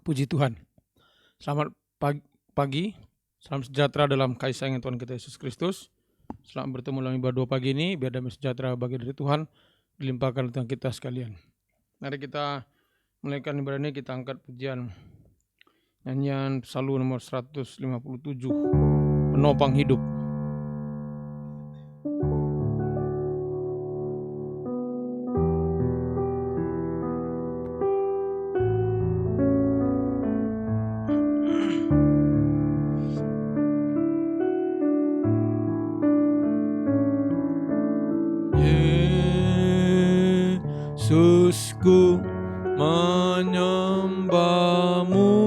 Puji Tuhan. Selamat pagi, salam sejahtera dalam kasih sayang Tuhan kita Yesus Kristus. Selamat bertemu dalam ibadah 2 pagi ini, biar damai sejahtera bagi dari Tuhan dilimpahkan tentang kita sekalian. Mari kita mulaikan ibadah ini, kita angkat pujian nyanyian Psalm nomor 157, Penopang Hidup. Yesusku menyembahmu,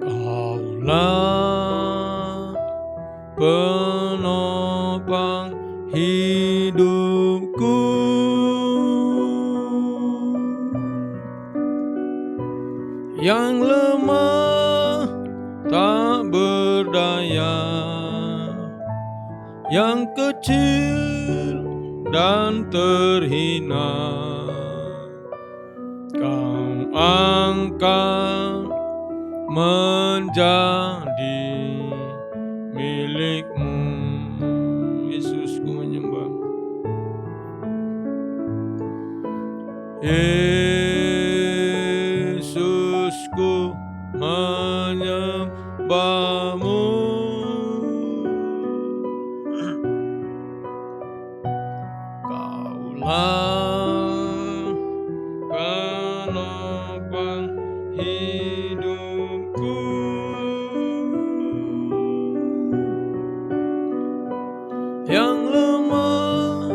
Kaulah penopang hidupku, yang lemah tak berdaya, yang kecil dan terhina, Kau angkat menjadi milikmu. Yesusku menyembah, Yesusku menyembahmu, Kaulah penopang hidupku, yang lemah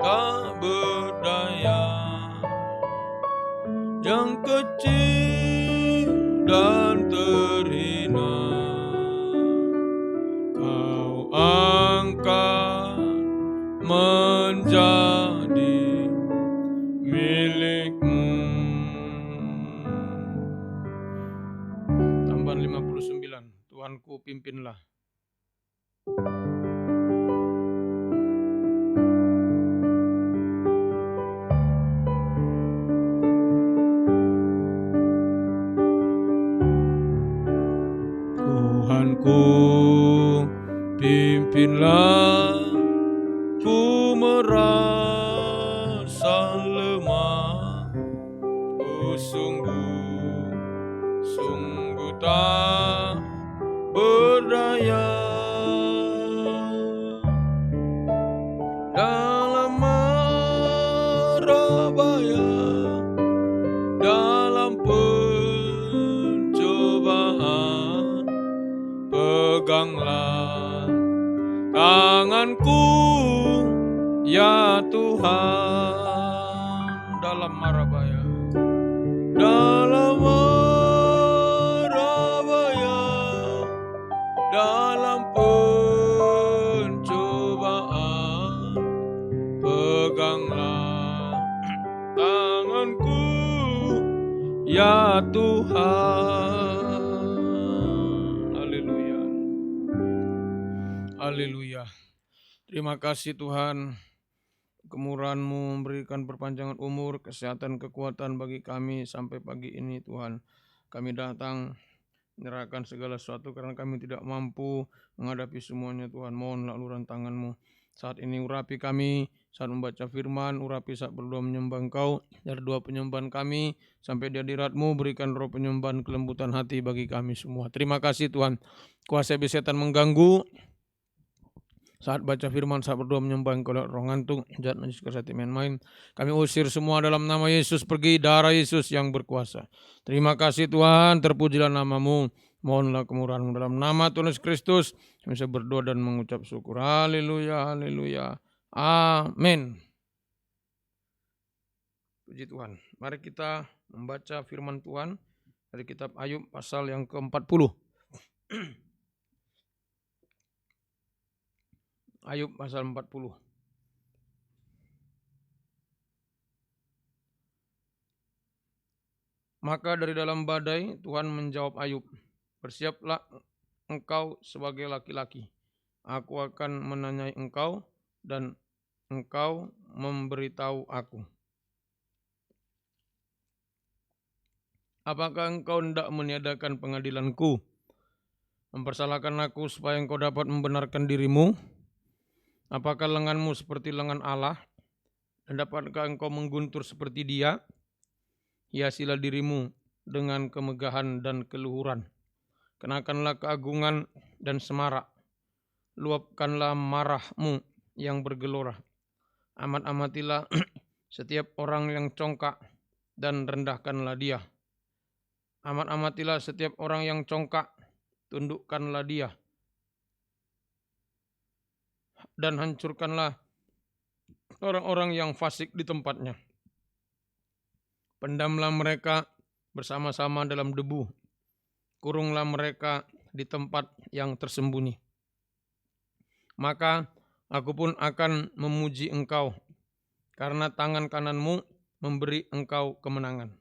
tak berdaya, yang kecil dan terhina, Kau angkat menjadi milikmu. Tambahan 59, Tuhanku pimpinlah. Tuhanku pimpinlah, ku merasa lemah, ku sungguh tak berdaya, dalam mara bahaya, dalam pencobaan, peganglah tanganku ya Tuhan, dalam mara bahaya, dalam mara bahaya, dalam pencobaan, peganglah tanganku ya Tuhan. Haleluya. Haleluya. Terima kasih Tuhan, kemurahan-Mu memberikan perpanjangan umur, kesehatan, kekuatan bagi kami sampai pagi ini Tuhan. Kami datang menyerahkan segala sesuatu karena kami tidak mampu menghadapi semuanya Tuhan. Mohonlah uluran tangan-Mu. Saat ini urapi kami, saat membaca firman, urapi saat berdoa menyembah Engkau. Dari doa penyembahan kami sampai di hadirat-Mu, berikan roh penyembahan kelembutan hati bagi kami semua. Terima kasih Tuhan. Kuasa setan mengganggu saat baca firman, saat berdoa menyembah Engkau, roh ngantuk, jahat, najis, kesati, main-main, kami usir semua dalam nama Yesus, pergi, darah Yesus yang berkuasa. Terima kasih Tuhan, terpujilah nama-Mu, mohonlah kemurahan-Mu dalam nama Tuhan Yesus Kristus, kami bisa berdoa dan mengucap syukur. Haleluya, haleluya, amin. Puji Tuhan. Mari kita membaca firman Tuhan dari kitab Ayub pasal yang ke-40. Ayub pasal 40. Maka dari dalam badai Tuhan menjawab Ayub, bersiaplah engkau sebagai laki-laki. Aku akan menanyai engkau dan engkau memberitahu aku. Apakah engkau hendak meniadakan pengadilanku, mempersalahkan aku supaya engkau dapat membenarkan dirimu? Apakah lenganmu seperti lengan Allah, dan dapatkah engkau mengguntur seperti Dia? Hiasilah dirimu dengan kemegahan dan keluhuran. Kenakanlah keagungan dan semarak. Luapkanlah marahmu yang bergelora. Amat-amatilah setiap orang yang congkak dan rendahkanlah dia. Amat-amatilah setiap orang yang congkak, tundukkanlah dia. Dan hancurkanlah orang-orang yang fasik di tempatnya. Pendamlah mereka bersama-sama dalam debu. Kurunglah mereka di tempat yang tersembunyi. Maka aku pun akan memuji engkau, karena tangan kananmu memberi engkau kemenangan.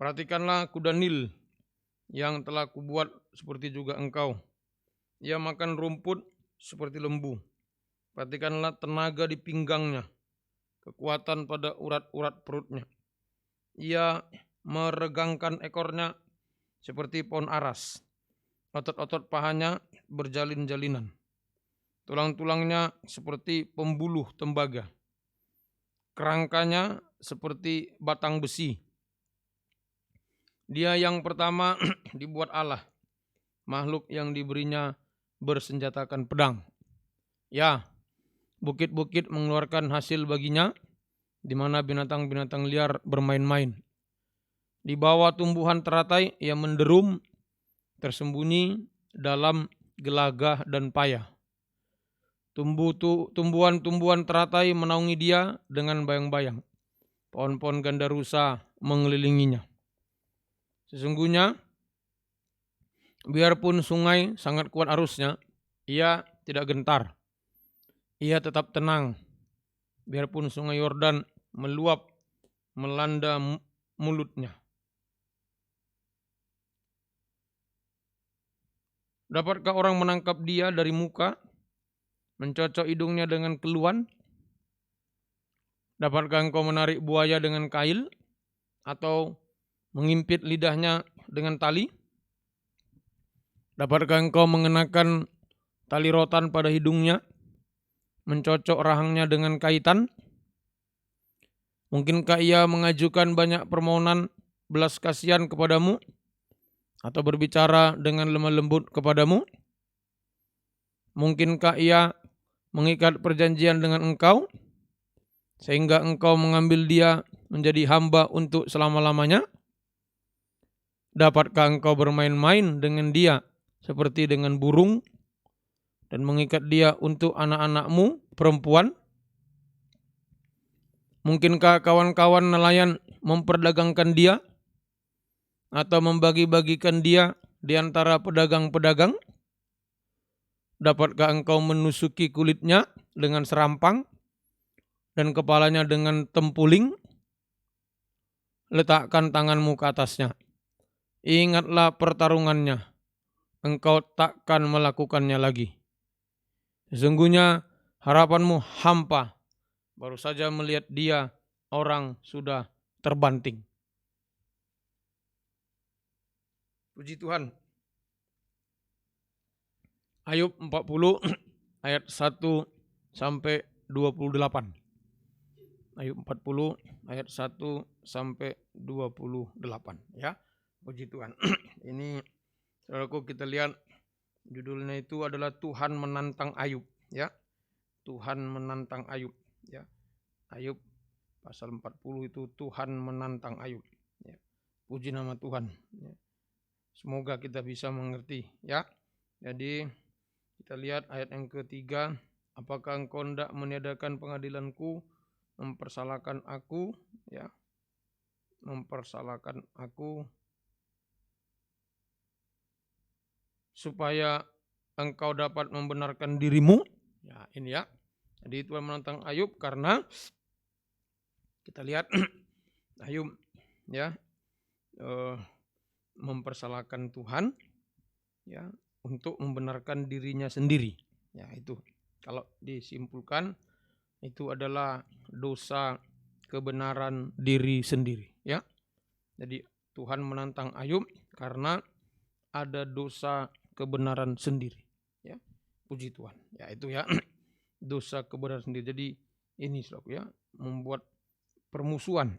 Perhatikanlah kuda Nil yang telah kubuat seperti juga engkau. Ia makan rumput seperti lembu. Perhatikanlah tenaga di pinggangnya, kekuatan pada urat-urat perutnya. Ia meregangkan ekornya seperti pohon aras. Otot-otot pahanya berjalin-jalinan. Tulang-tulangnya seperti pembuluh tembaga. Kerangkanya seperti batang besi. Dia yang pertama dibuat Allah, makhluk yang diberinya bersenjatakan pedang. Ya, bukit-bukit mengeluarkan hasil baginya, di mana binatang-binatang liar bermain-main. Di bawah tumbuhan teratai ia menderum, tersembunyi dalam gelagah dan payah. Tumbuhan-tumbuhan teratai menaungi dia dengan bayang-bayang. Pohon-pohon gandarusa mengelilinginya. Sesungguhnya, biarpun sungai sangat kuat arusnya, ia tidak gentar. Ia tetap tenang. Biarpun sungai Yordan meluap melanda mulutnya. Dapatkah orang menangkap dia dari muka, mencocok hidungnya dengan keluan? Dapatkah engkau menarik buaya dengan kail, atau mengimpit lidahnya dengan tali? Dapatkah engkau mengenakan tali rotan pada hidungnya, mencocok rahangnya dengan kaitan? Mungkinkah ia mengajukan banyak permohonan belas kasihan kepadamu, atau berbicara dengan lemah lembut kepadamu? Mungkinkah ia mengikat perjanjian dengan engkau, sehingga engkau mengambil dia menjadi hamba untuk selama-lamanya? Dapatkah engkau bermain-main dengan dia seperti dengan burung, dan mengikat dia untuk anak-anakmu perempuan? Mungkinkah kawan-kawan nelayan memperdagangkan dia, atau membagi-bagikan dia di antara pedagang-pedagang? Dapatkah engkau menusuki kulitnya dengan serampang, dan kepalanya dengan tempuling? Letakkan tanganmu ke atasnya. Ingatlah pertarungannya. Engkau takkan melakukannya lagi. Sesungguhnya harapanmu hampa. Baru saja melihat dia, orang sudah terbanting. Puji Tuhan. Ayub 40 ayat 1 sampai 28. Ayub 40 ayat 1 sampai 28 ya. Puji Tuhan. Ini saudaraku, kita lihat judulnya itu adalah Tuhan menantang Ayub ya. Tuhan menantang Ayub ya. Ayub pasal 40 itu Tuhan menantang Ayub ya. Puji nama Tuhan ya. Semoga kita bisa mengerti ya. Jadi kita lihat ayat yang ketiga. Apakah engkau hendak meniadakan pengadilanku, mempersalahkan aku ya. Mempersalahkan aku supaya engkau dapat membenarkan dirimu. Ya, ini ya. Jadi Tuhan menantang Ayub karena kita lihat Ayub ya mempersalahkan Tuhan ya untuk membenarkan dirinya sendiri. Ya, itu kalau disimpulkan itu adalah dosa kebenaran diri sendiri ya. Jadi Tuhan menantang Ayub karena ada dosa kebenaran sendiri. Ya, puji Tuhan. Ya itu ya, dosa kebenaran sendiri. Jadi ini saudaraku ya, membuat permusuhan.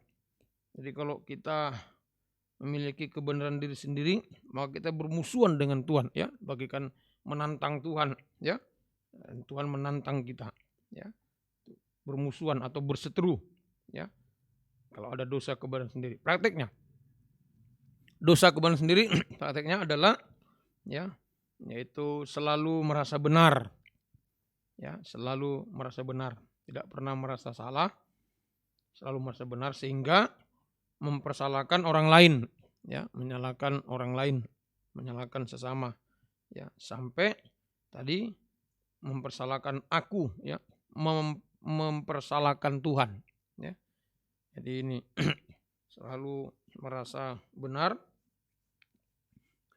Jadi kalau kita memiliki kebenaran diri sendiri, maka kita bermusuhan dengan Tuhan ya, bagikan menantang Tuhan ya. Dan Tuhan menantang kita ya. Bermusuhan atau berseteru ya. Kalau ada dosa kebenaran sendiri. Prakteknya dosa kebenaran sendiri prakteknya adalah ya, yaitu selalu merasa benar. Ya, selalu merasa benar, tidak pernah merasa salah, selalu merasa benar sehingga mempersalahkan orang lain, ya, menyalahkan orang lain, menyalahkan sesama, ya, sampai tadi mempersalahkan aku, ya, mempersalahkan Tuhan, ya. Jadi ini selalu merasa benar,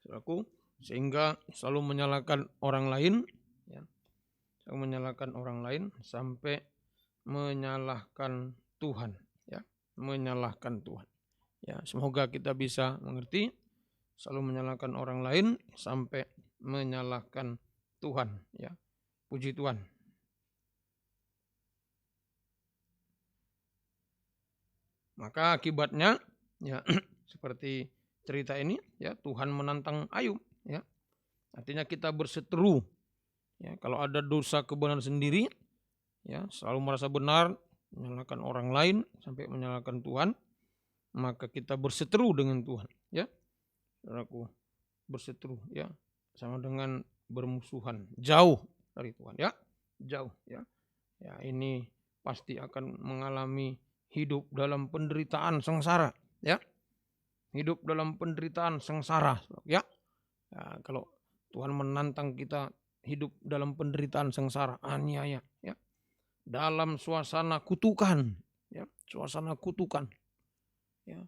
saudaraku, sehingga selalu menyalahkan orang lain, ya, selalu menyalahkan orang lain sampai menyalahkan Tuhan, ya, menyalahkan Tuhan. Ya, semoga kita bisa mengerti, selalu menyalahkan orang lain sampai menyalahkan Tuhan, ya. Puji Tuhan. Maka akibatnya ya seperti cerita ini ya, Tuhan menantang Ayub ya. Artinya kita berseteru ya, kalau ada dosa kebenaran sendiri ya, selalu merasa benar, menyalahkan orang lain sampai menyalahkan Tuhan, maka kita berseteru dengan Tuhan ya. Saudaraku, berseteru ya, sama dengan bermusuhan, jauh dari Tuhan ya, jauh ya. Ya, ini pasti akan mengalami hidup dalam penderitaan sengsara ya. Hidup dalam penderitaan sengsara ya. Ya, kalau Tuhan menantang kita hidup dalam penderitaan sengsara, aniaya ya. Dalam suasana kutukan ya, suasana kutukan. Ya.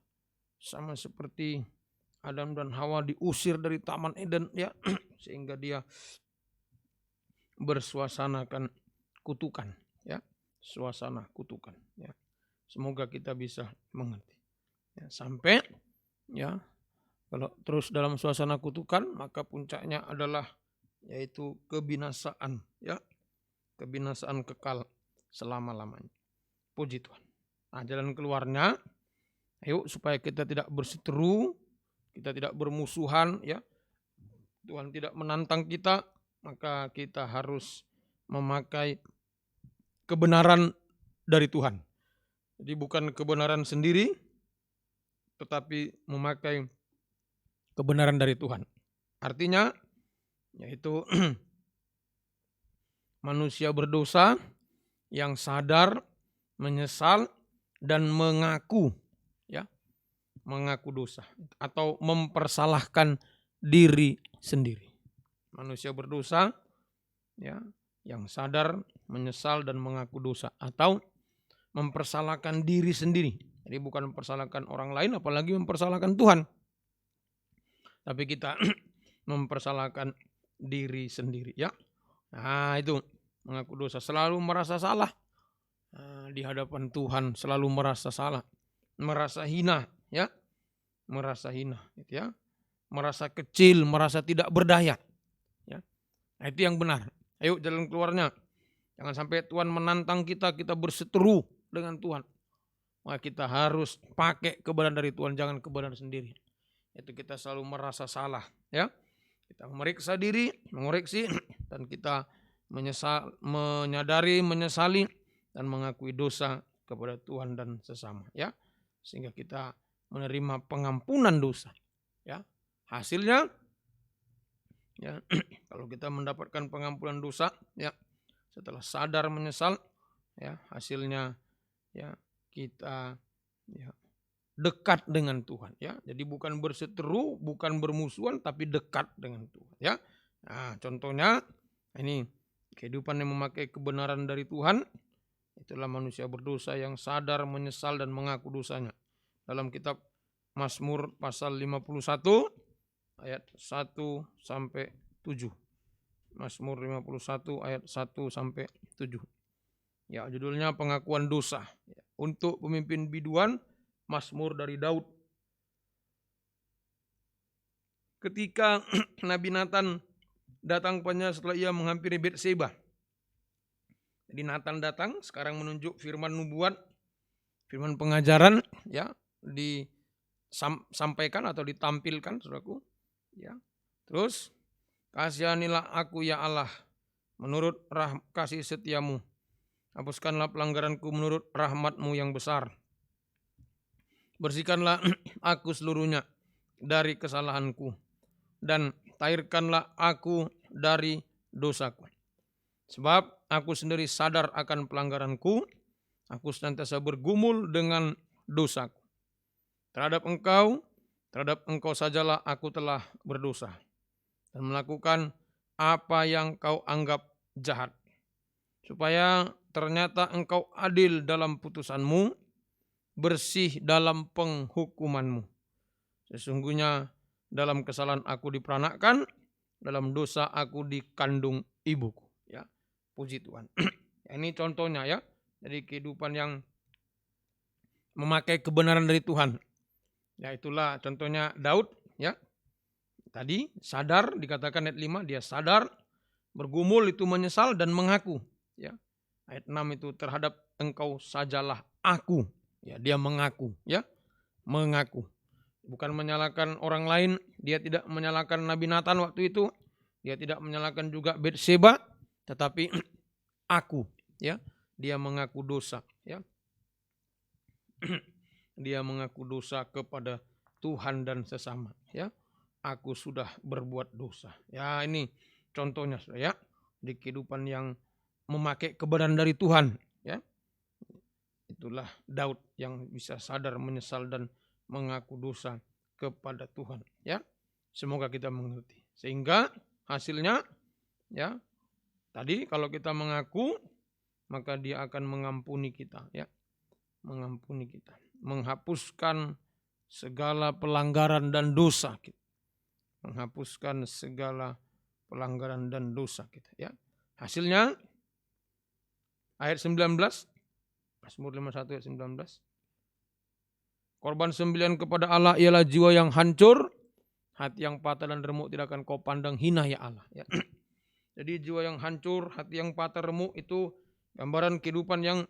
Sama seperti Adam dan Hawa diusir dari Taman Eden ya, sehingga dia bersuasanakan kutukan ya, suasana kutukan ya. Semoga kita bisa mengerti ya, sampai ya, kalau terus dalam suasana kutukan maka puncaknya adalah yaitu kebinasaan ya, kebinasaan kekal selama-lamanya. Puji Tuhan. Nah, jalan keluarnya ayo supaya kita tidak berseteru, kita tidak bermusuhan ya, Tuhan tidak menantang kita, maka kita harus memakai kebenaran dari Tuhan. Jadi bukan kebenaran sendiri, tetapi memakai kebenaran dari Tuhan. Artinya yaitu manusia berdosa yang sadar, menyesal, dan mengaku ya, mengaku dosa atau mempersalahkan diri sendiri. Manusia berdosa ya, yang sadar, menyesal, dan mengaku dosa atau mempersalahkan diri sendiri. Jadi bukan mempersalahkan orang lain, apalagi mempersalahkan Tuhan. Tapi kita mempersalahkan diri sendiri ya. Nah itu mengaku dosa, selalu merasa salah di hadapan Tuhan, selalu merasa salah, merasa hina ya, merasa hina gitu ya, merasa kecil, merasa tidak berdaya ya. Nah itu yang benar. Ayo jalan keluarnya, jangan sampai Tuhan menantang kita, kita berseteru dengan Tuhan. Maka kita harus pakai kebenaran dari Tuhan, jangan kebenaran sendiri. Itu kita selalu merasa salah ya. Kita meriksa diri, mengoreksi, dan kita menyadari, menyesali, dan mengakui dosa kepada Tuhan dan sesama ya. Sehingga kita menerima pengampunan dosa ya. Hasilnya ya, kalau kita mendapatkan pengampunan dosa ya, setelah sadar menyesal ya, hasilnya ya kita ya dekat dengan Tuhan ya. Jadi bukan berseteru, bukan bermusuhan, tapi dekat dengan Tuhan ya. Nah, contohnya ini kehidupan yang memakai kebenaran dari Tuhan, itulah manusia berdosa yang sadar, menyesal, dan mengaku dosanya. Dalam kitab Mazmur pasal 51 ayat 1 sampai 7. Mazmur 51 ayat 1 sampai 7. Ya, judulnya pengakuan dosa. Untuk pemimpin biduan, Mazmur dari Daud. ketika Nabi Nathan datang kepadanya setelah ia menghampiri Betseba. Jadi Nathan datang sekarang menunjuk firman nubuat, firman pengajaran ya disampaikan atau ditampilkan saudaraku ya. Terus kasihanilah aku ya Allah menurut kasih setiamu. Hapuskanlah pelanggaranku menurut rahmatmu yang besar. Bersihkanlah aku seluruhnya dari kesalahanku. Dan tahirkanlah aku dari dosaku. Sebab aku sendiri sadar akan pelanggaranku. Aku senantiasa bergumul dengan dosaku. Terhadap engkau sajalah aku telah berdosa. Dan melakukan apa yang kau anggap jahat. Supaya ternyata engkau adil dalam putusanmu, bersih dalam penghukumanmu. Sesungguhnya dalam kesalahan aku diperanakkan, dalam dosa aku dikandung ibuku. Ya, puji Tuhan. Ini contohnya ya, dari kehidupan yang memakai kebenaran dari Tuhan. Ya itulah contohnya Daud ya. Tadi sadar, dikatakan ayat 5, dia sadar, bergumul itu menyesal dan mengaku. Ya. Ayat 6 itu terhadap engkau sajalah aku. Ya, dia mengaku, ya. Mengaku. Bukan menyalahkan orang lain, dia tidak menyalahkan Nabi Nathan waktu itu, dia tidak menyalahkan juga Betseba, tetapi aku, ya. Dia mengaku dosa, ya. Dia mengaku dosa kepada Tuhan dan sesama, ya. Aku sudah berbuat dosa. Ya, ini contohnya, ya, di kehidupan yang memakai kebenaran dari Tuhan, ya. Itulah Daud yang bisa sadar, menyesal dan mengaku dosa kepada Tuhan, ya. Semoga kita mengerti. Sehingga hasilnya, ya, tadi kalau kita mengaku, maka dia akan mengampuni kita, ya. Mengampuni kita, menghapuskan segala pelanggaran dan dosa kita. Menghapuskan segala pelanggaran dan dosa kita, ya. Hasilnya ayat 19, Mazmur 51 ayat 19. Korban sembelihan kepada Allah ialah jiwa yang hancur, hati yang patah dan remuk tidak akan kau pandang hina ya Allah. Ya. Jadi jiwa yang hancur, hati yang patah remuk itu gambaran kehidupan yang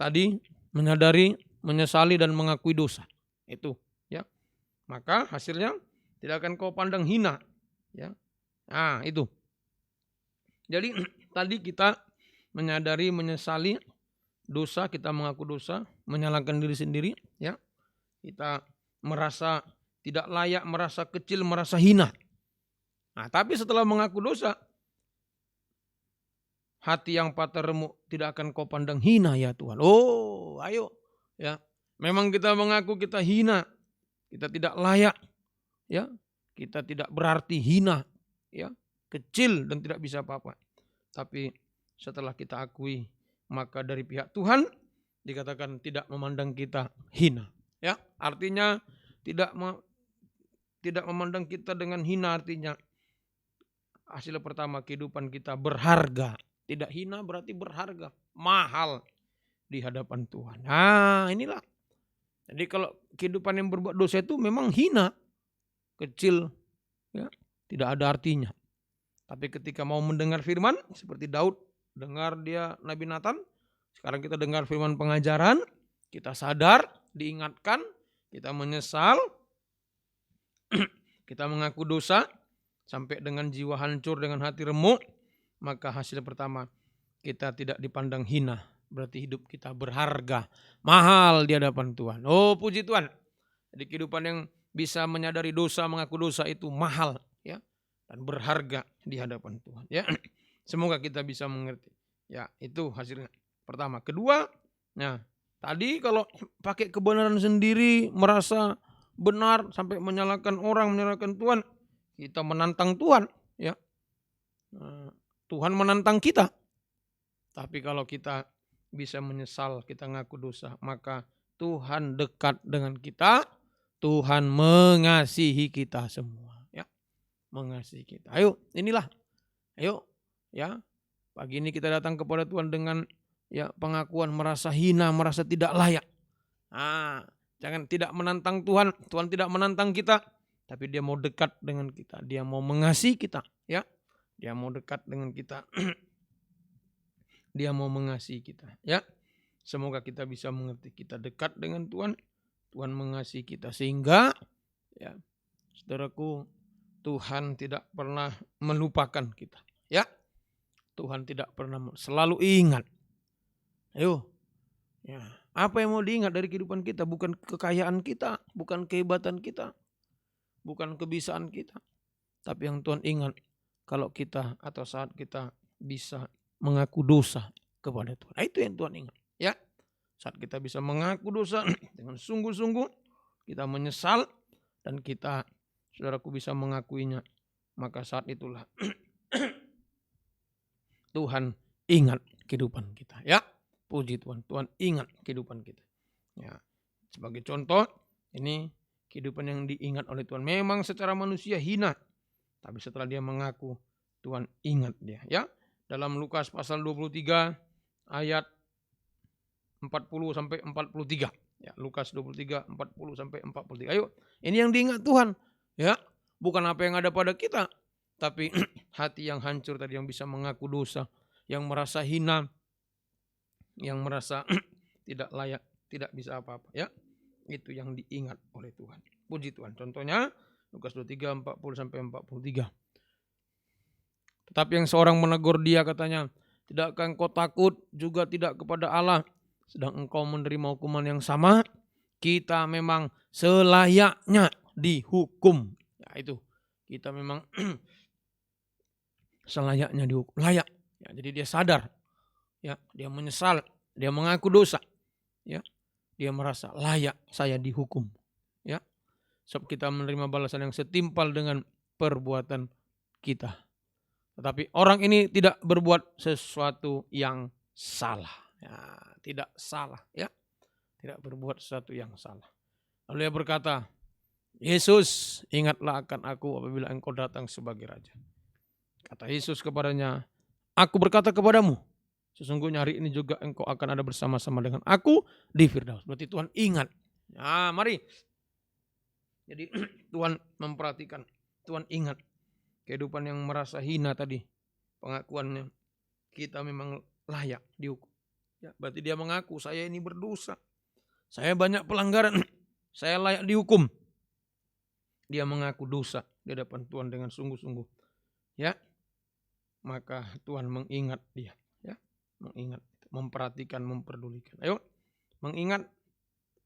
tadi menyadari, menyesali dan mengakui dosa. Itu, ya. Maka hasilnya tidak akan kau pandang hina, ya. Nah, itu. Jadi tadi kita menyadari, menyesali dosa, kita mengaku dosa, menyalahkan diri sendiri, ya. Kita merasa tidak layak, merasa kecil, merasa hina. Nah, tapi setelah mengaku dosa, hati yang patah remuk tidak akan kau pandang hina ya Tuhan. Oh, ayo, ya. Memang kita mengaku kita hina, kita tidak layak, ya. Kita tidak berarti hina, ya, kecil dan tidak bisa apa-apa. Tapi setelah kita akui, maka dari pihak Tuhan dikatakan tidak memandang kita hina, ya. Artinya tidak memandang kita dengan hina, artinya hasil pertama kehidupan kita berharga. Tidak hina berarti berharga, mahal di hadapan Tuhan. Nah, inilah. Jadi kalau kehidupan yang berbuat dosa itu memang hina, kecil, ya, tidak ada artinya. Tapi ketika mau mendengar firman, seperti Daud, dengar dia Nabi Nathan, sekarang kita dengar firman pengajaran, kita sadar, diingatkan, kita menyesal, kita mengaku dosa, sampai dengan jiwa hancur, dengan hati remuk, maka hasil pertama, kita tidak dipandang hina. Berarti hidup kita berharga, mahal di hadapan Tuhan. Oh, puji Tuhan. Jadi kehidupan yang bisa menyadari dosa, mengaku dosa itu mahal, ya, dan berharga di hadapan Tuhan, ya. Semoga kita bisa mengerti. Ya, itu hasilnya. Pertama. Kedua, nah, tadi kalau pakai kebenaran sendiri, merasa benar sampai menyalahkan orang, menyalahkan Tuhan, kita menantang Tuhan, ya. Tuhan menantang kita. Tapi kalau kita bisa menyesal, kita ngaku dosa, maka Tuhan dekat dengan kita, Tuhan mengasihi kita semua, ya. Mengasihi kita. Ayo, inilah. Ayo, ya. Pagi ini kita datang kepada Tuhan dengan, ya, pengakuan merasa hina, merasa tidak layak. Jangan tidak menantang Tuhan, Tuhan tidak menantang kita, tapi dia mau dekat dengan kita, dia mau mengasihi kita, ya. Dia mau dekat dengan kita. Dia mau mengasihi kita, ya. Semoga kita bisa mengerti, kita dekat dengan Tuhan, Tuhan mengasihi kita sehingga, ya, saudaraku, Tuhan tidak pernah melupakan kita, ya. Tuhan tidak pernah, selalu ingat. Ayo, ya, apa yang mau diingat dari kehidupan kita? Bukan kekayaan kita, bukan kehebatan kita, bukan kebisaan kita, tapi yang Tuhan ingat kalau kita atau saat kita bisa mengaku dosa kepada Tuhan. Nah, itu yang Tuhan ingat, ya. Saat kita bisa mengaku dosa dengan sungguh-sungguh, kita menyesal dan kita, saudaraku, bisa mengakuinya, maka saat itulah Tuhan ingat kehidupan kita, ya. Puji Tuhan, Tuhan ingat kehidupan kita. Ya, sebagai contoh, ini kehidupan yang diingat oleh Tuhan. Memang secara manusia hina, tapi setelah dia mengaku, Tuhan ingat dia, ya. Dalam Lukas pasal 23 ayat 40 sampai 43. Ya, Lukas 23 40 sampai 43. Ayo, ini yang diingat Tuhan, ya. Bukan apa yang ada pada kita, tapi hati yang hancur tadi, yang bisa mengaku dosa, yang merasa hina, yang merasa tidak layak, tidak bisa apa-apa, ya. Itu yang diingat oleh Tuhan. Puji Tuhan. Contohnya Lukas 23 40 sampai 43. Tetapi yang seorang menegur dia, katanya, tidakkah engkau takut juga tidak kepada Allah, sedang engkau menerima hukuman yang sama? Kita memang selayaknya dihukum. Ya, itu. Kita memang selayaknya dihukum. Layak. Ya, jadi dia sadar. Ya, dia menyesal, dia mengaku dosa, ya, dia merasa layak saya dihukum, ya, sebab kita menerima balasan yang setimpal dengan perbuatan kita. Tetapi orang ini tidak berbuat sesuatu yang salah, ya, tidak salah, ya, tidak berbuat sesuatu yang salah. Lalu dia berkata, Yesus, ingatlah akan aku apabila engkau datang sebagai raja. Kata Yesus kepadanya, aku berkata kepadamu, sesungguhnya hari ini juga engkau akan ada bersama-sama dengan aku di Firdaus. Berarti Tuhan ingat. Nah, mari. Jadi Tuhan memperhatikan. Tuhan ingat kehidupan yang merasa hina tadi. Pengakuannya. Kita memang layak dihukum. Ya, berarti dia mengaku, saya ini berdosa. Saya banyak pelanggaran. Saya layak dihukum. Dia mengaku dosa di hadapan Tuhan dengan sungguh-sungguh. Ya. Maka Tuhan mengingat dia. Mengingat, memperhatikan, memperdulikan. Ayo, mengingat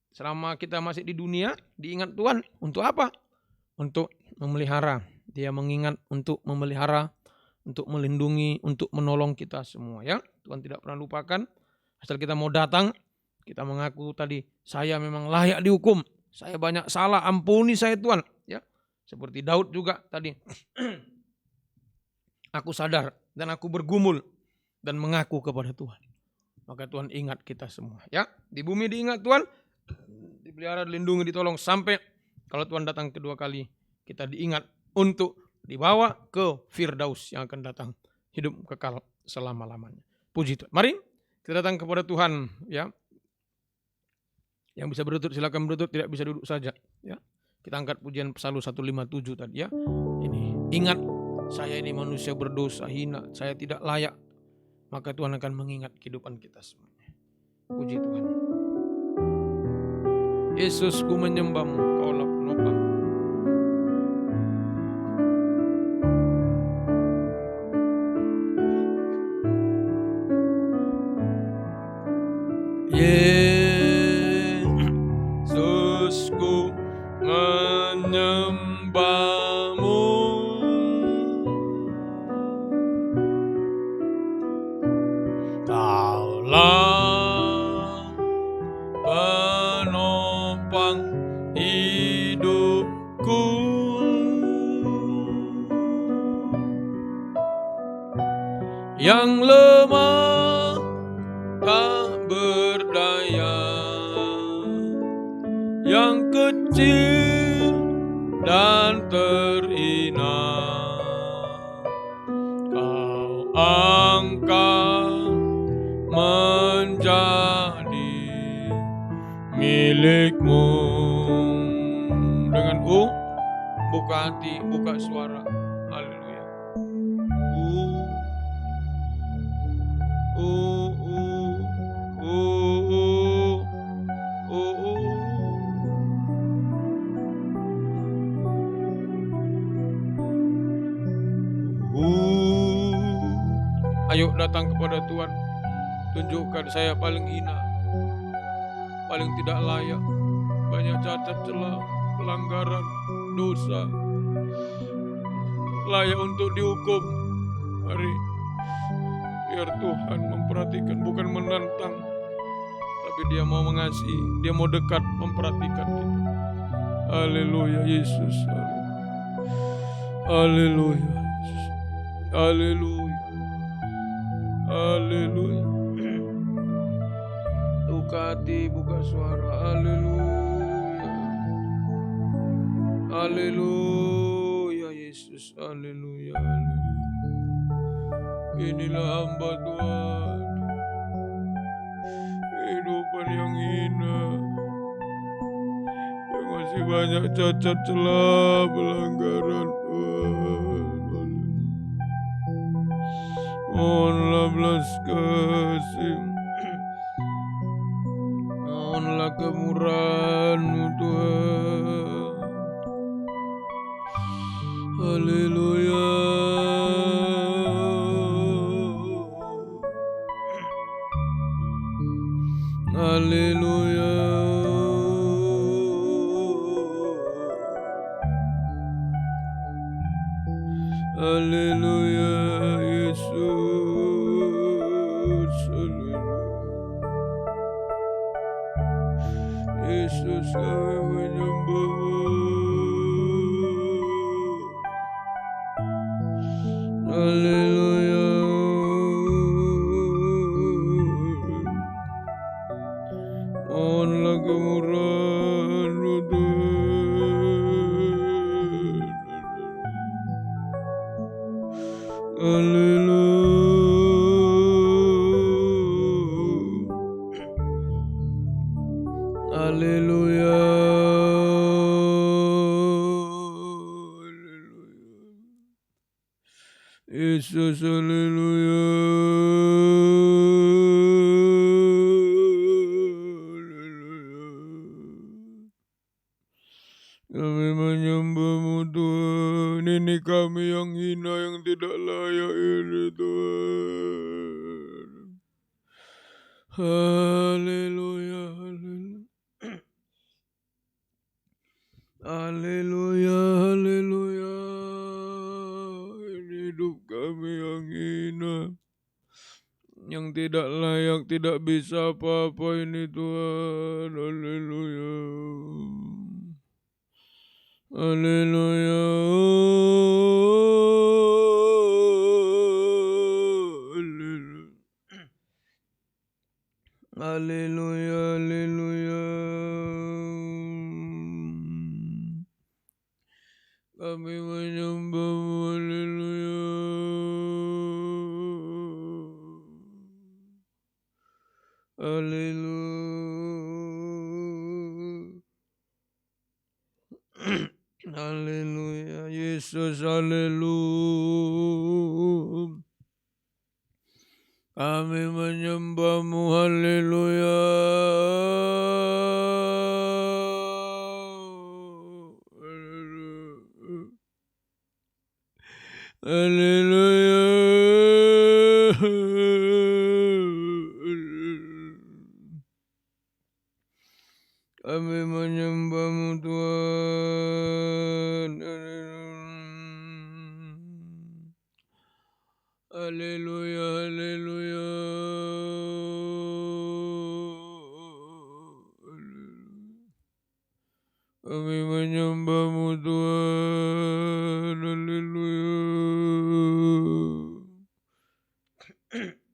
selama kita masih di dunia, diingat Tuhan untuk apa? Untuk memelihara. Dia mengingat untuk memelihara, untuk melindungi, untuk menolong kita semua, ya. Tuhan tidak pernah lupakan. Asal kita mau datang, kita mengaku tadi, saya memang layak dihukum. Saya banyak salah, ampuni saya Tuhan, ya. Seperti Daud juga tadi. Aku sadar dan aku bergumul dan mengaku kepada Tuhan. Maka Tuhan ingat kita semua, ya. Di bumi diingat Tuhan, dipelihara, dilindungi, ditolong, sampai kalau Tuhan datang kedua kali, kita diingat untuk dibawa ke Firdaus yang akan datang, hidup kekal selama-lamanya. Puji Tuhan. Mari kita datang kepada Tuhan, ya. Yang bisa berlutut silakan berlutut, tidak bisa duduk saja, ya. Kita angkat pujian Psalm 157 tadi, ya. Ini, ingat saya ini manusia berdosa, hina, saya tidak layak. Maka Tuhan akan mengingat kehidupan kita semuanya. Puji Tuhan. Yesus, ku menyembahmu, kaulah penopang. Yesus, ku menyembahmu. Kaulah penopang hidupku. Yang lemah tak berdaya, yang kecil dan terhina, Kau angkat menjadi milikmu. Dengan Buka hati, buka suara. Haleluya. Ayo datang kepada Tuhan. Tunjukkan saya paling hina, paling tidak layak, banyak cacat celah, pelanggaran, dosa, layak untuk dihukum. Mari, biar Tuhan memperhatikan, bukan menantang, tapi Dia mau mengasihi, Dia mau dekat, memperhatikan kita. Haleluya Yesus. Haleluya. Haleluya. Haleluya. Buka hati, buka suara. Haleluya. Haleluya Yesus. Haleluya. Inilah hamba Tuhan, kehidupan yang hina, yang masih banyak cacat celah, pelanggaran Tuhan. Mohonlah belas kasih, mohonlah kemurahan-Mu Tuhan. Haleluya. Haleluya. Haleluya Yesus. Yesus, kami menyembah-Mu. Haleluya. Mohonlah kemurahan-Mu Tuhan. Haleluya. Haleluya. Yesus, haleluya. Kami menyembah-Mu Tuhan. Ini kami yang hina, yang tidak layak ini Tuhan. Haleluya. Haleluya. Haleluya. Ini hidup kami yang hina, yang tidak layak, tidak bisa apa-apa ini Tuhan. Haleluya. Haleluya. Haleluya. Haleluya. Kami menyembah-Mu. Haleluya. Haleluya. Haleluya Yesus. Haleluya. Kami menyembah-Mu. Haleluya. Haleluya. Kami menyembah-Mu Tuhan. Haleluya. Haleluya. Kami menyembah-Mu Tuhan. Haleluya.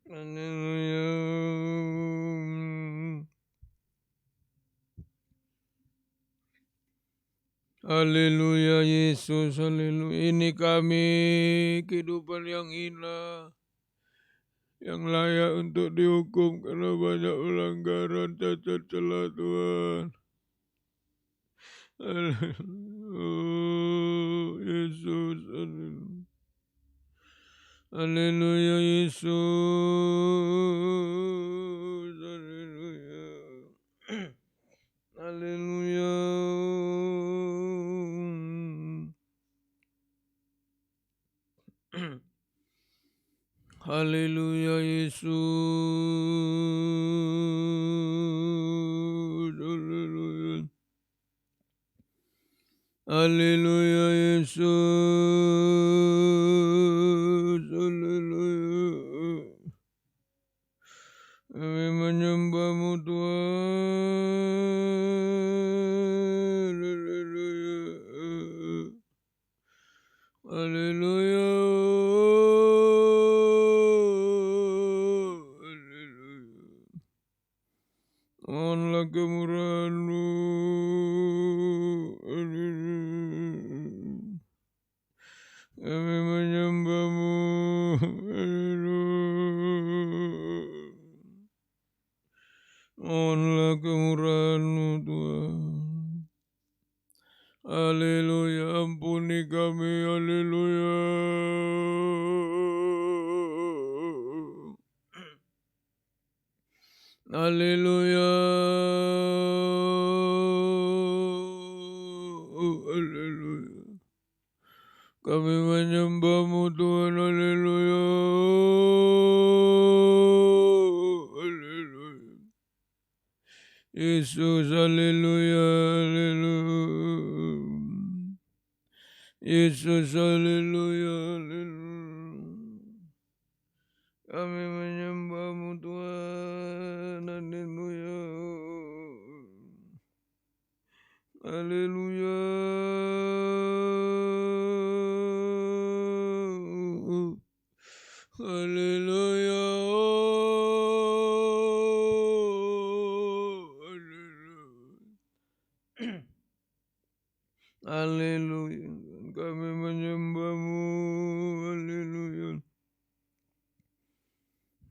Haleluya. Haleluya Yesus. Haleluya. Ini kami, kehidupan yang hina, yang layak untuk dihukum karena banyak pelanggaran, cacat celah Tuhan. Haleluya. Yesus, haleluya Yesus, haleluya, haleluya, haleluya Yesus, haleluya, haleluya Yesus, haleluya. Kami menyembahmu Tuhan, haleluya, haleluya, haleluya. Mohonlah kemurahan-Mu, haleluya. Kami menyembahmu, haleluya. Mohonlah kemurahan-Mu Tuhan. Haleluya, ampuni kami, haleluya. Haleluya. Haleluya. Kami menyembahmu Tuhan, haleluya. Haleluya. Yesus, haleluya, haleluya. Yesus, haleluya, haleluya. Kami menyembahmu Tuhan, haleluya. Haleluya. Haleluya. Haleluya. Kami menyembahmu, haleluya.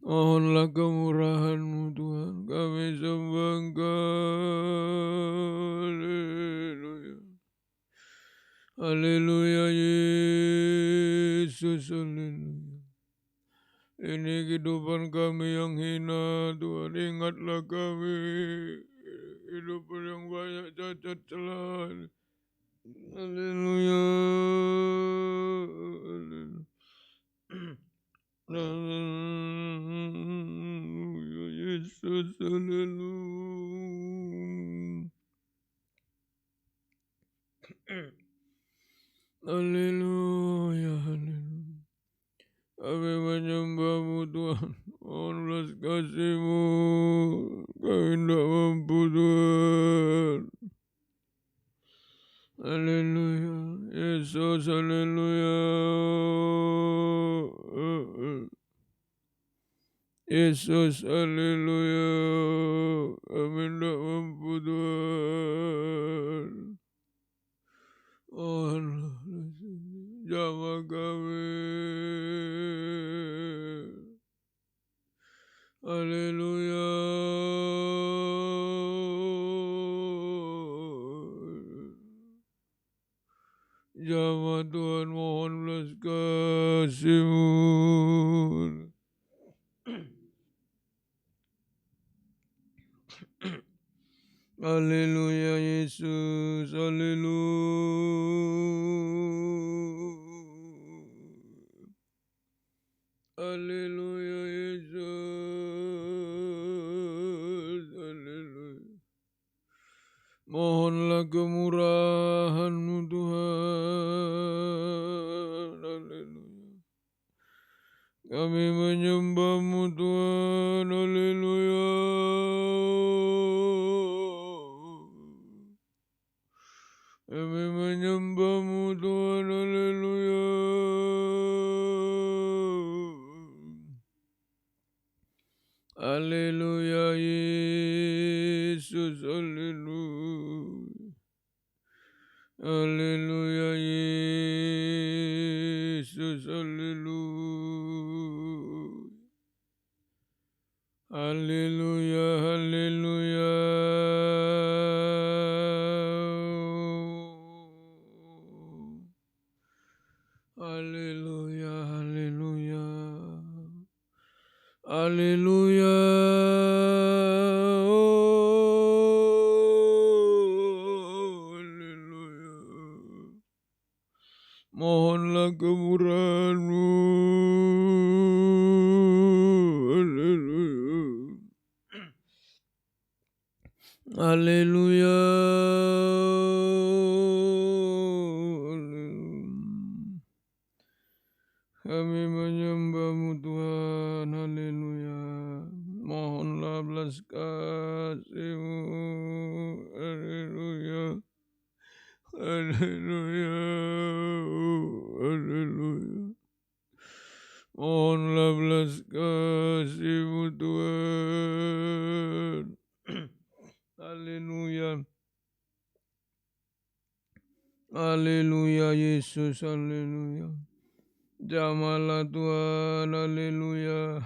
Mohonlah kemurahan-Mu Tuhan, kami sembah Engkau, haleluya. Haleluya Yesus, haleluya. Ini kehidupan kami yang hina Tuhan, ingatlah kami, kehidupan yang banyak cacat celah. Haleluya. Haleluya Yesus, haleluya. Haleluya, haleluya. Kami menyembahmu Tuhan, mohon belas kasih-Mu, kami tidak mampu Tuhan. Haleluya, Yesus, haleluya. Yesus, haleluya. Kami tidak mampu Tuhan. Mohonlah jamah kami. Haleluya. Jamah Tuhan, mohon belas kasih-Mu. Haleluya Yesus, haleluya. Haleluya Yesus, haleluya. Mohonlah kemurahan-Mu Tuhan, haleluya. Kami menyembah-Mu Tuhan, haleluya. Kami menyembah-Mu Tuhan, haleluya. Haleluya Yesus, haleluya. Haleluya Yesus, haleluya. Haleluya, haleluya. Haleluya, haleluya. Haleluya. Haleluya. Mohonlah kemurahan-Mu. Haleluya. Haleluya. Kami menyembah-Mu Tuhan. Haleluya. Mohonlah belas kasih-Mu. Haleluya. Haleluya. Haleluya. Mohonlah belas kasih-Mu Tuhan. Haleluya. Haleluya Yesus. Haleluya. Jamalah Tuhan. Haleluya.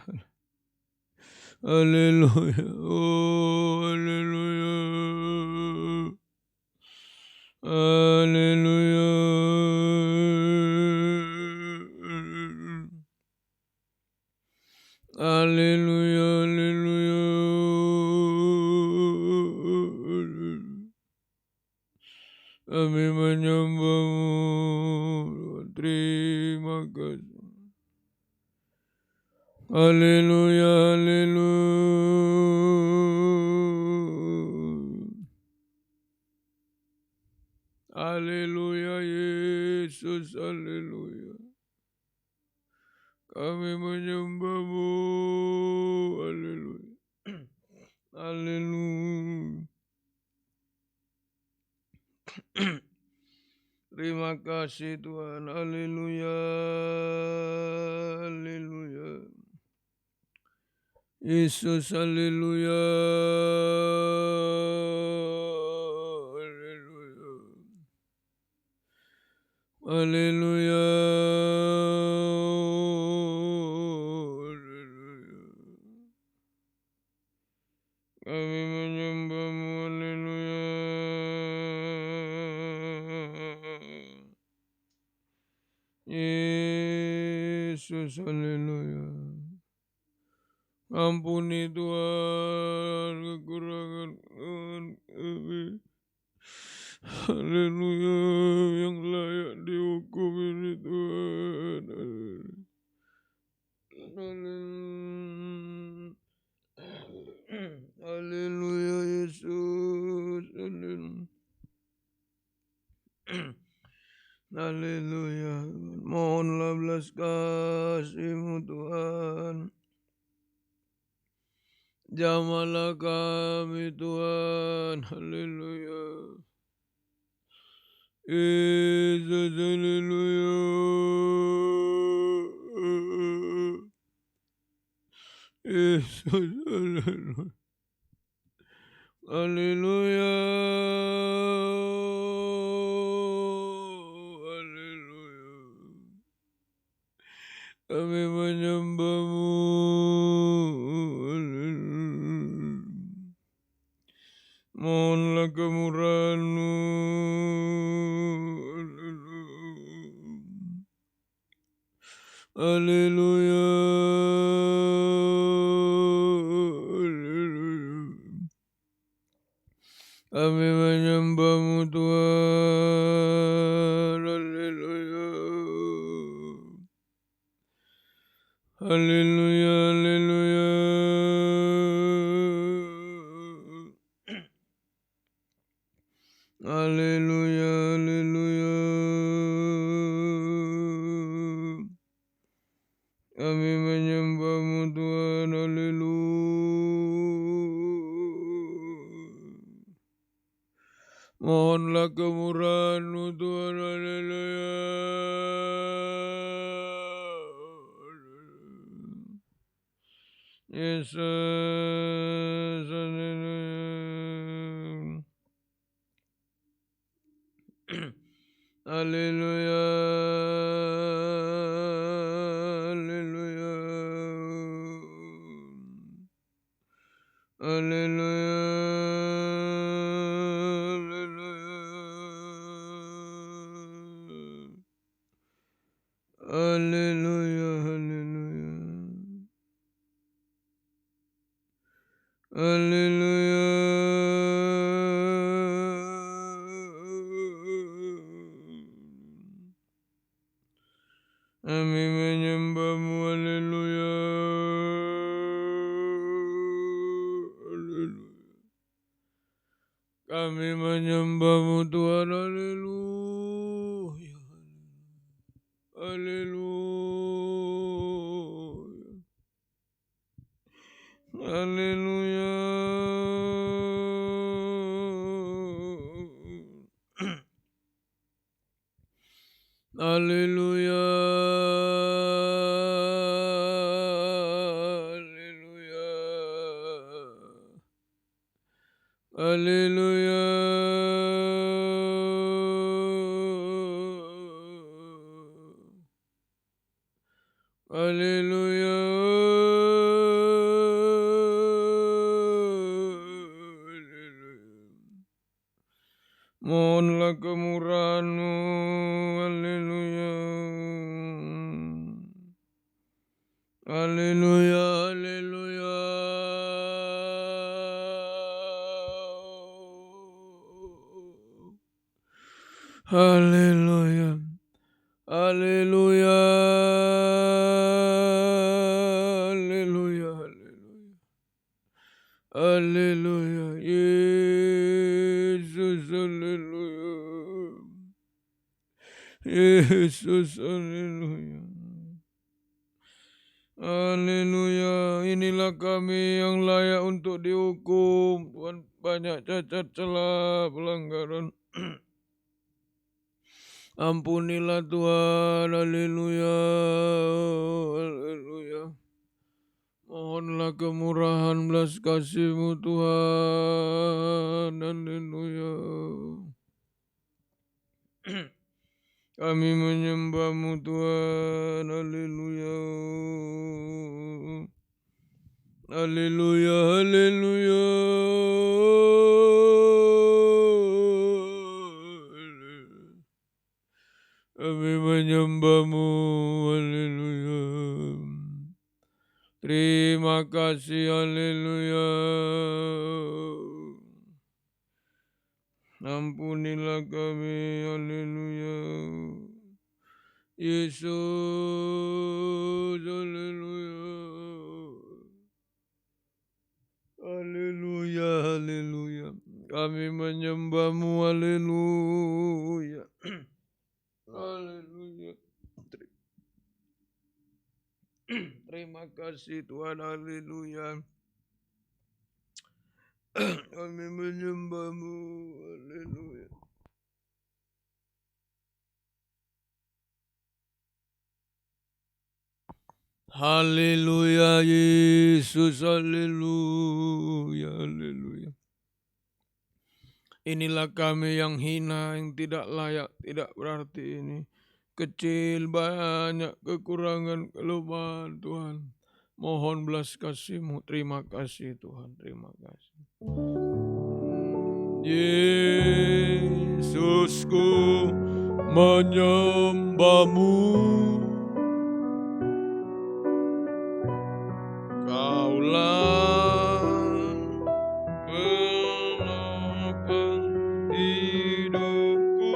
Haleluya. Oh, haleluya. Haleluya. Haleluya. Haleluya. Kami menyembah-Mu. Terima kasih. Haleluya, haleluya. Haleluya Yesus, haleluya. Kami menyembah-Mu. Haleluya. Haleluya. Terima kasih Tuhan. Haleluya. Haleluya. Yesus, haleluya. Haleluya. Haleluya. Haleluya. Kami menyembah-Mu. Haleluya. Yesus, haleluya. Ampuni Tuhan kekurangan kami. Haleluya, yang layak dihukum ini Tuhan. Haleluya Yesus. Haleluya. Mohonlah belas kasih-Mu Tuhan. Jamalah kami Tuhan. Haleluya. Yesus, haleluya. Yesus, haleluya. Haleluya. Haleluya. Kami menyembah-Mu. Mohonlah kemurahan-Mu. Haleluya. Haleluya. Kami menyembah-Mu Tuhan. Haleluya. Haleluya. Haleluya. Haleluya, haleluya. Kami menyembah-Mu Tuhan, haleluya. Mohonlah kemurahan-Mu Tuhan, haleluya. Yesus, haleluya. Haleluya. Haleluya. Haleluya. Haleluya. Haleluya, haleluya. Haleluya. Kami menyembah-Mu, haleluya. Haleluya. Kami menyembah-Mu Tuhan, haleluya. Haleluya. Haleluya. Haleluya. Haleluya. Haleluya. Haleluya. Mohonlah kemurahan-Mu, haleluya. Haleluya, haleluya. Haleluya. Haleluya. Haleluya, haleluya. Haleluya. Yesus, haleluya. Yesus, haleluya. Haleluya. Inilah kami yang layak untuk dihukum. Tuhan, banyak cacat celah pelanggaran. Ampunilah Tuhan, haleluya. Haleluya. Mohonlah kemurahan belas kasih-Mu Tuhan, haleluya. Kami menyembah-Mu Tuhan, haleluya. Haleluya, haleluya. Kami menyembah-Mu, haleluya. Terima kasih, haleluya. Ampunilah kami, haleluya. Yesus, haleluya. Haleluya, haleluya. Kami menyembah-Mu, haleluya. Haleluya. Terima kasih Tuhan, haleluya. Kami menyembah-Mu, haleluya. Haleluya, Yesus, haleluya, haleluya. Inilah kami yang hina, yang tidak layak, tidak berarti ini. Kecil, banyak kekurangan, kelemahan Tuhan. Mohon belas kasih-Mu. Terima kasih Tuhan, terima kasih. Yesusku menyembah-Mu. Kaulah penolong hidupku.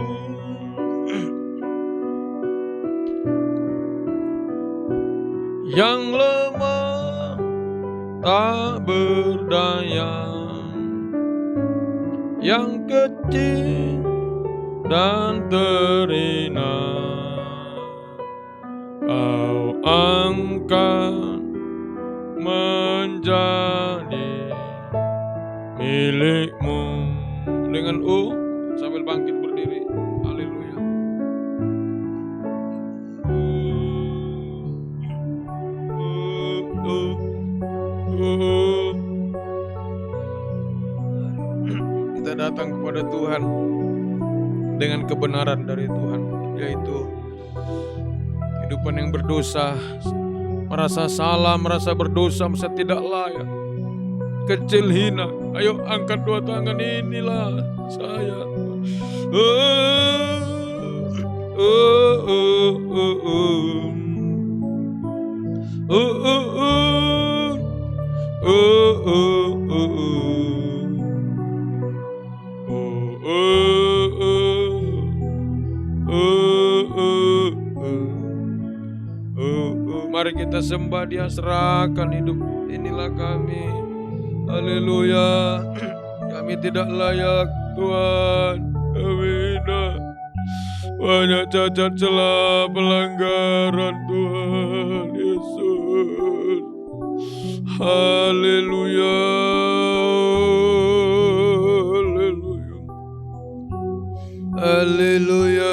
Yang lemah tak berdaya, yang kecil dan terhina, Kau angkat menjadi milik-Mu. Dengan sambil bangkit berdiri, haleluya. Kita datang kepada Tuhan dengan kebenaran dari Tuhan, yaitu kehidupan yang berdosa, merasa salah, merasa berdosa, merasa tidak layak, kecil, hina. Ayo angkat dua tangan, inilah saya. Mari kita sembah Dia, serahkan hidup. Inilah kami. Haleluya. Kami tidak layak, Tuhan. Kami tidak. Banyak cacat celah pelanggaran, Tuhan Yesus. Haleluya. Haleluya. Haleluya.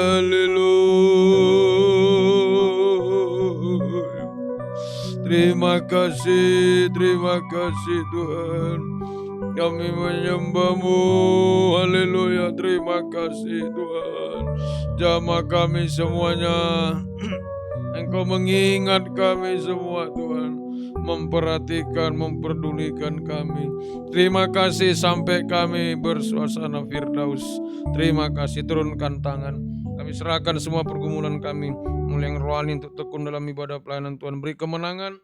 Terima kasih Tuhan. Kami menyembah-Mu. Haleluya. Terima kasih Tuhan. Jamah kami semuanya. Engkau mengingat kami semua, Tuhan. Memperhatikan, memperdulikan kami. Terima kasih sampai kami bersuasana Firdaus. Terima kasih, turunkan tangan. Kami serahkan semua pergumulan kami, mulai yang rohani untuk tekun dalam ibadah pelayanan Tuhan. Beri kemenangan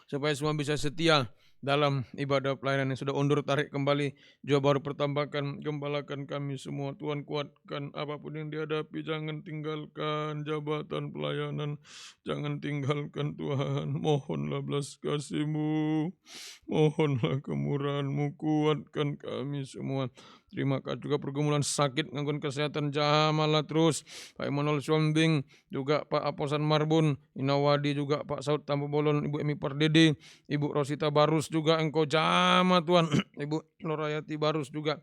supaya semua bisa setia dalam ibadah pelayanan yang sudah undur tarik kembali. Jua baru pertambahkan, gembalakan kami semua. Tuhan kuatkan apapun yang dihadapi. Jangan tinggalkan jabatan pelayanan. Jangan tinggalkan Tuhan. Mohonlah belas kasih-Mu. Mohonlah kemurahan-Mu. Kuatkan kami semua. Terima kasih juga pergumulan sakit, gangguan kesehatan, jamalah terus. Pak Emmanuel Syombing, juga Pak Aposan Marbun, Inawadi, juga Pak Saud Tampu Bolon, Ibu Emi Pardede, Ibu Rosita Barus juga engkau jamah Tuhan. Ibu Nurayati Barus juga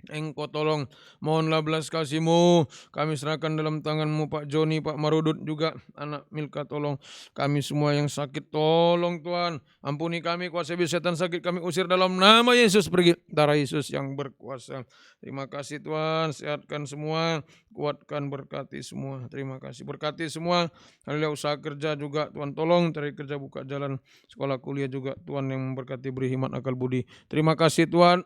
engkau tolong, mohonlah belas kasih-Mu. Kami serahkan dalam tangan-Mu Pak Joni, Pak Marudut juga anak Milka, tolong kami semua yang sakit, tolong Tuhan. Ampuni kami, kuasa setan sakit kami usir dalam nama Yesus, pergi darah Yesus yang berkuasa. Terima kasih Tuhan, sehatkan semua, kuatkan, berkati semua. Terima kasih, berkati semua. Haleluya, usaha kerja juga Tuhan tolong, cari kerja, buka jalan, sekolah kuliah juga Tuhan yang memberkati, beri hikmat akal budi. Terima kasih Tuhan.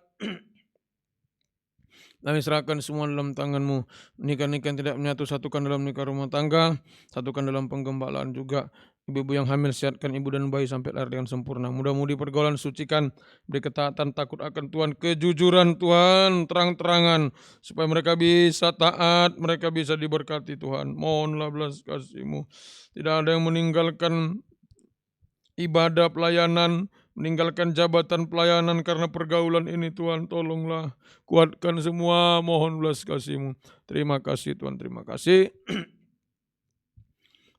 Kami serahkan semua dalam tangan-Mu. Nikah-nikah yang tidak menyatu, satukan dalam nikah rumah tangga, satukan dalam penggembalaan juga. Ibu-ibu yang hamil, sehatkan ibu dan bayi sampai lahir dengan sempurna. Mudah-mudi pergaulan sucikan, beri ketaatan, takut akan Tuhan, kejujuran Tuhan, terang-terangan, supaya mereka bisa taat, mereka bisa diberkati Tuhan. Mohonlah belas kasih-Mu. Tidak ada yang meninggalkan ibadah pelayanan, meninggalkan jabatan pelayanan karena pergaulan ini Tuhan. Tolonglah, kuatkan semua, mohon belas kasih-Mu. Terima kasih Tuhan, terima kasih.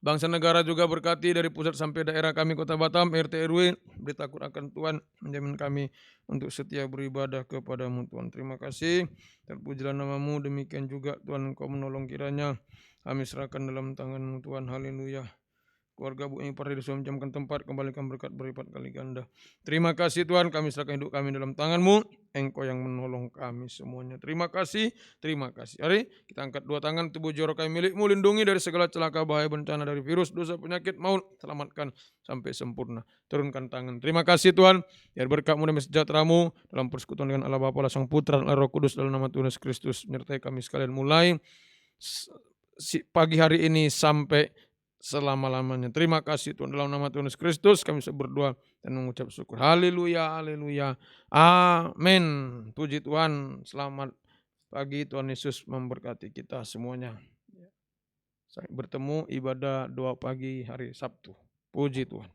Bangsa negara juga berkati, dari pusat sampai daerah kami Kota Batam, RT RW, beri takut akan Tuhan, menjamin kami untuk setia beribadah kepada-Mu Tuhan. Terima kasih, terpujilah nama-Mu, demikian juga Tuhan Engkau menolong kiranya. Kami serahkan dalam tangan-Mu Tuhan, haleluya. Keluarga Bu Emi Pardede menjamkan tempat, kembalikan berkat berlipat kali ganda. Terima kasih Tuhan, kami serahkan hidup kami dalam tangan-Mu. Engkau yang menolong kami semuanya. Terima kasih, terima kasih. Mari kita angkat dua tangan, tubuh jiwa kami milik-Mu, lindungi dari segala celaka, bahaya, bencana, dari virus, dosa, penyakit, maut. Selamatkan sampai sempurna. Turunkan tangan. Terima kasih Tuhan, biar berkat-Mu dan sejahtera-Mu dalam persekutuan dengan Allah Bapa, Allah Sang Putra, dan Allah Roh Kudus, dalam nama Tuhan Yesus Kristus, menyertai kami sekalian mulai pagi hari ini sampai selama-lamanya. Terima kasih Tuhan, dalam nama Tuhan Yesus Kristus kami berdoa dan mengucap syukur. Haleluya, haleluya. Amin. Puji Tuhan. Selamat pagi, Tuhan Yesus memberkati kita semuanya. Sampai bertemu ibadah doa pagi hari Sabtu. Puji Tuhan.